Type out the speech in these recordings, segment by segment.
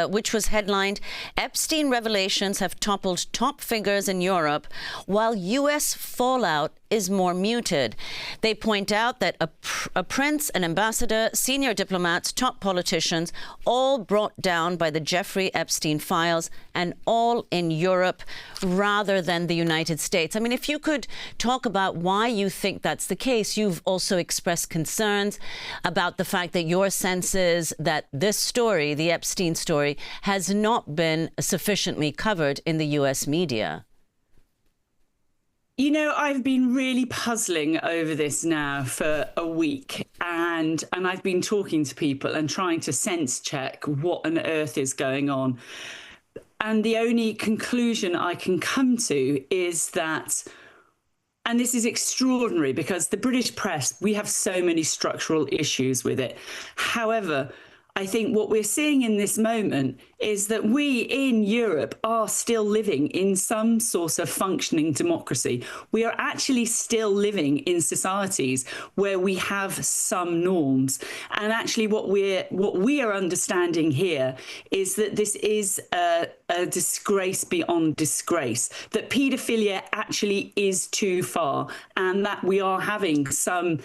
which was headlined, Epstein revelations have toppled top figures in Europe, while U.S. fallout is more muted. They point out that a prince, an ambassador, senior diplomats, top politicians, all brought down by the Jeffrey Epstein files, and all in Europe rather than the United States. I mean, if you could talk about why you think that's the case. You've also expressed concerns about the fact that your sense is that this story, the Epstein story, has not been sufficiently covered in the U.S. media. You know, I've been really puzzling over this now for a week, and I've been talking to people and trying to sense check what on earth is going on. And the only conclusion I can come to is that, and this is extraordinary because the British press, we have so many structural issues with it. However, I think what we're seeing in this moment is that we in Europe are still living in some sort of functioning democracy. We are actually still living in societies where we have some norms. And actually what we are understanding here is that this is a disgrace beyond disgrace, that paedophilia actually is too far, and that we are having some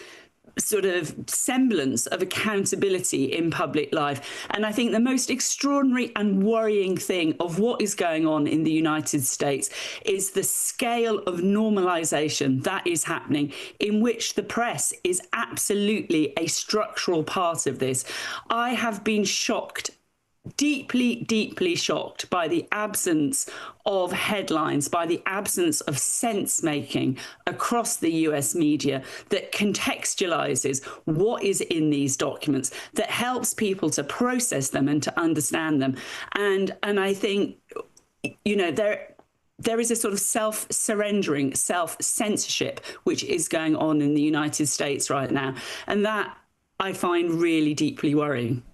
sort of semblance of accountability in public life. And I think the most extraordinary and worrying thing of what is going on in the United States is the scale of normalization that is happening, in which the press is absolutely a structural part of this. I have been shocked, deeply shocked by the absence of headlines, by the absence of sense making across the US media that contextualizes what is in these documents, that helps people to process them and to understand them. And I think, you know, there is a sort of self-surrendering, self-censorship which is going on in the United States right now. And that I find really deeply worrying.